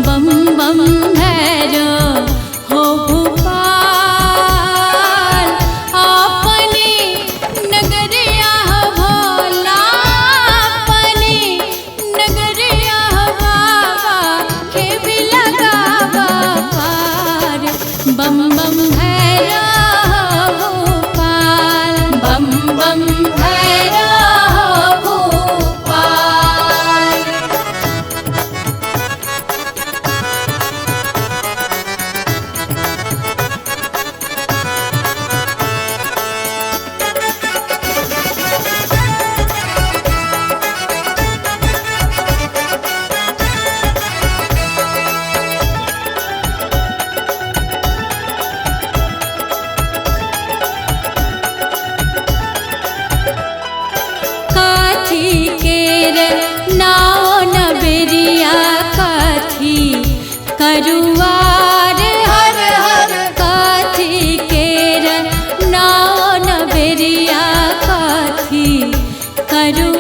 बम बम भैरो हो भोपाल अपनी नगरिया भोला अपनी नगरिया बाबा के भी लगावा पार बम बम भैरो हो भोपाल बम बम भैरो हो भोपाल। काथी केर नाव नबेरिया काथी करुआर हर हर काथी केर नाव नबेरिया काथी करुआर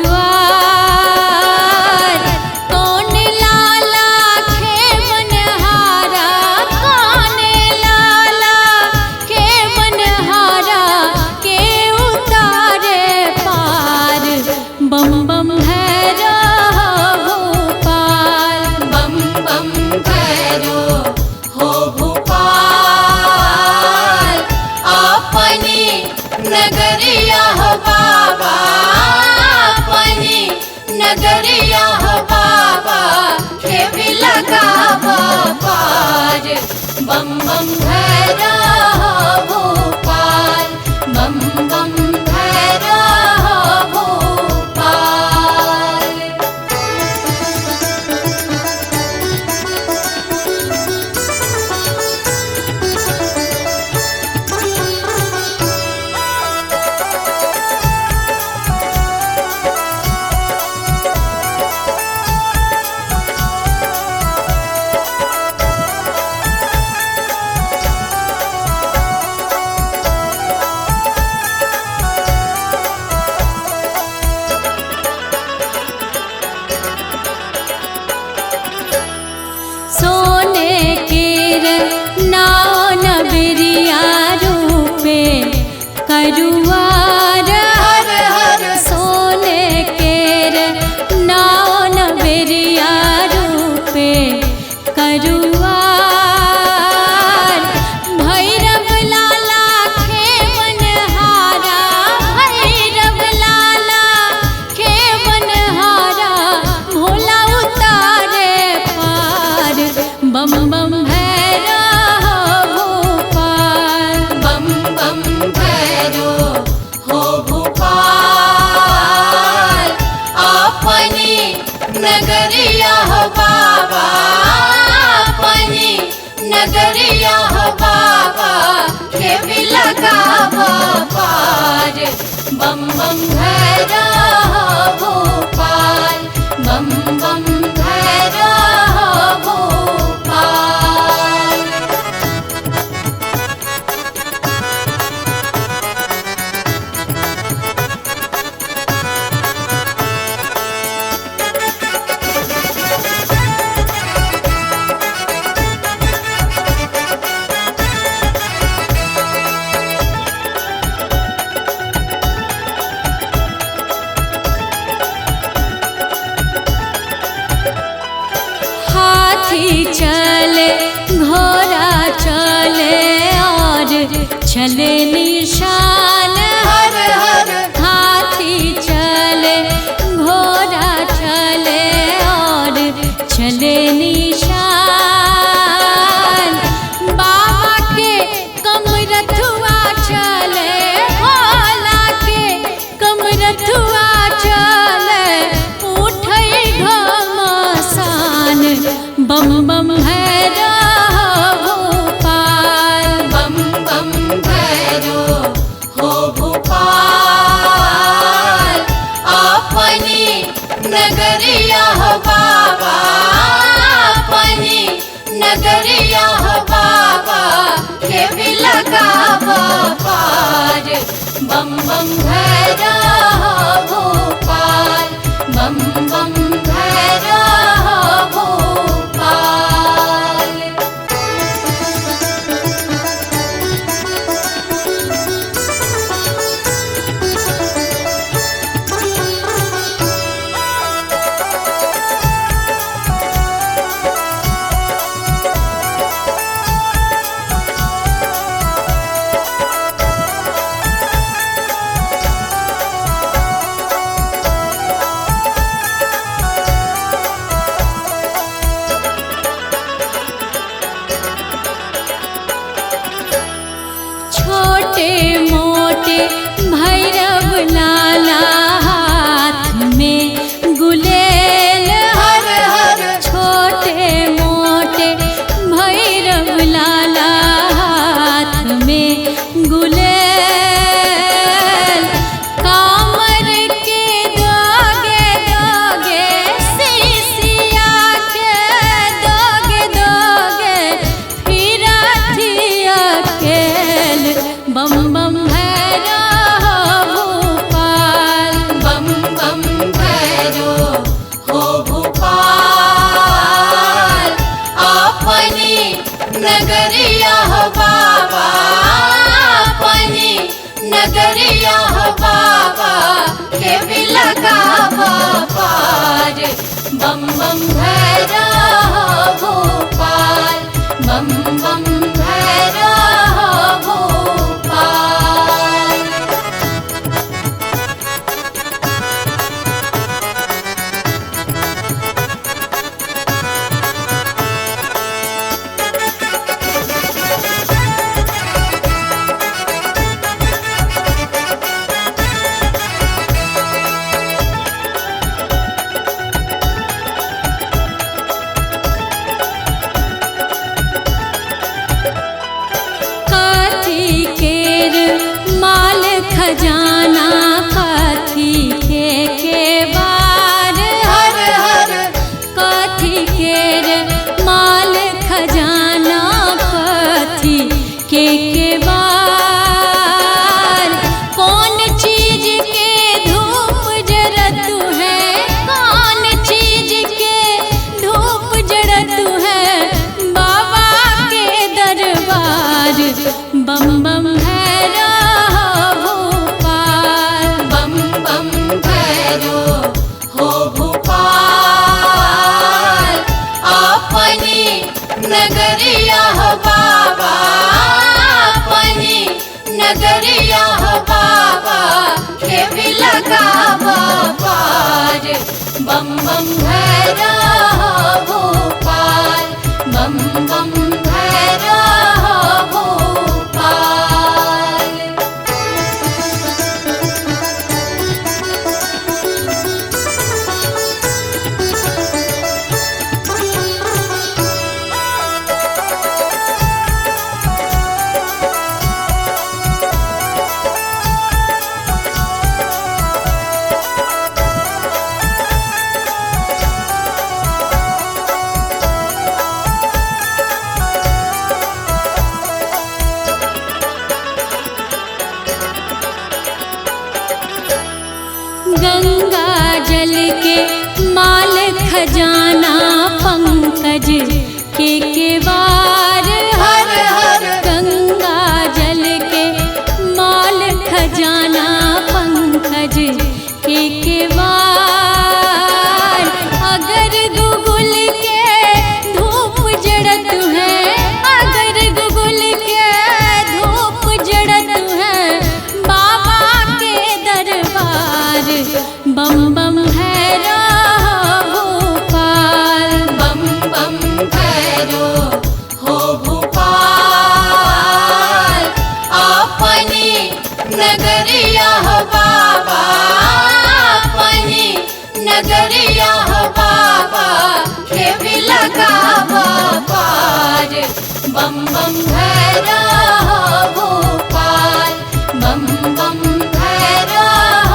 कौन लाला खे बनहारा कौन लाला खे बनहारा के उतारे पार बम बम भैरो हो भोपाल बम बम भैरो हो भोपाल अपनी नगरिया हो बाबा अपनी नगरिया हो बाबा के भी लगावा पार बम बम भैरो हो भोपाल बम बम भैरो हो भोपाल। सोने केर नाव नबेरिया रूपे करुआर हर हर सोने केर नाव नबेरिया रूपे करुआर भैरव लाला खे बनहारा भैरव लाला खे बनहारा भोला उतारे पार बम बम भैरो हो भोपाल बम बम भैरो हो भोपाल अपनी नगरिया हो बाबा अपनी नगरिया हो बाबा के भी लगावा पार बम बम भैरो हो भोपाल बम बम भैरो हो भोपाल। हाथी चले घोड़ा चले और चले निशान हर हर हाथी चले घोड़ा चले और चले निशान बाबा के कमरथुआ चले भोला के कमरथुआ चले उठै घमसान बम बम भैरो हो भोपाल बम बम भैरो हो भोपाल अपनी नगरिया हो बाबा अपनी नगरिया हो बाबा के भी लगावा पार बम बम भैरो हो भोपाल बम बम भैरो हो भोपाल। भैरव लाला हाथ में गुलेल हर हर छोटे मोटे भैरव लाला हाथ में गुलेल कामर के दोगे दोगे सिसिया के दोगे दोगे फिर थिया केल बम बम भैरव भोपाल बम बम भैरव हो भोपाल अपनी नगरिया हो बाबा अपनी नगरिया हो बाबा के भी लगा पार बम बम भैरव भोपाल बम बम भैरव भोपाल। काथी केर माल खजाना काथी के बार हर हर काथी केर माल खजाना काथी के बार कौन चीज के धूप जरत है कौन चीज के धूप जरत है बाबा के दरबार बम बम भैरव भोपाल बम बम भैरव हो भोपाल अपनी नगरिया हो बाबा अपनी नगरिया हो बाबा के भी लगा पार बम बम भैरव भोपाल बम बम भैरव भोपाल। गंगा जल के माल खजाना पंकज के बार हर हर गंगा जल के माल खजाना पंकज के बार अगर गुगुल के धूप जड़त है अगर गुगुल के धूप जड़त है बाबा के दरबार बम बम भैरव भोपाल बम बम भैरव हो भोपाल अपनी नगरिया हो बाबा अपनी नगरिया हो बाबा के भी लगा पार बम बम भैरव भोपाल बम बम भैरव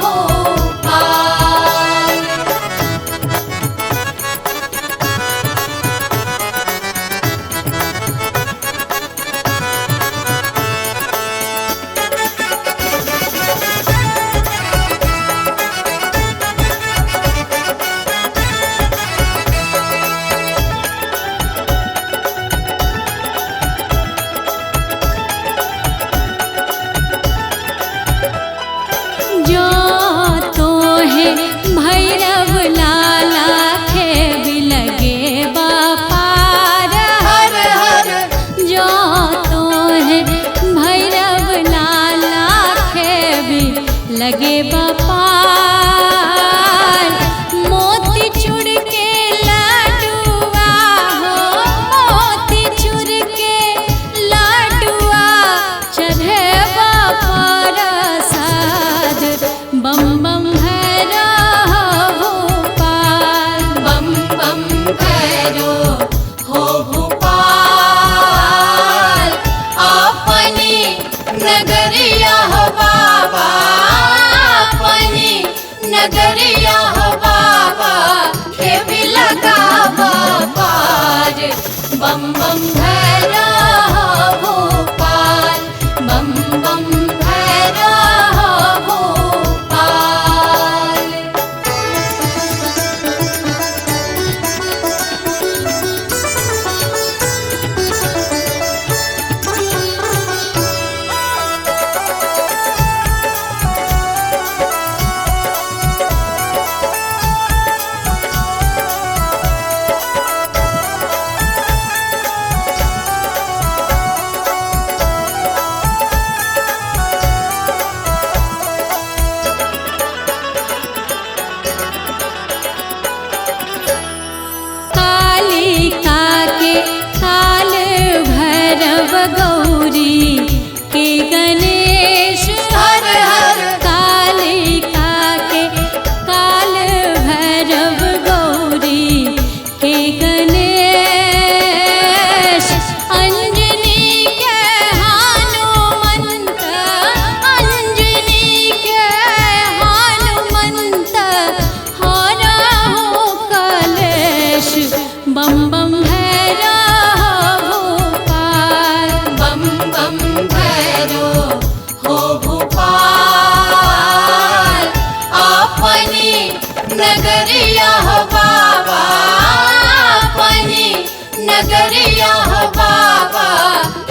भोपाल। लगे बपार मोती चूर के लाडुआ हो, मोती चूर के लाडुआ चढ़े बपरसा नगरिया हो बाबा के भी लगावा पार। बम बम भैरा हो भोपाल, बम बम भैरा हो भोपाल। गौरी के गणेश हर हर, कालिका के काल भैरव गौरी के गणेश। अंजनी के हनुमंत, अंजनी के हनुमंत हरहु कलेश। बम बम भैरा भैरो हो भोपाल, अपनी नगरिया हो बाबा, अपनी नगरिया हो बाबा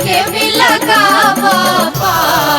के भी लगावा पार।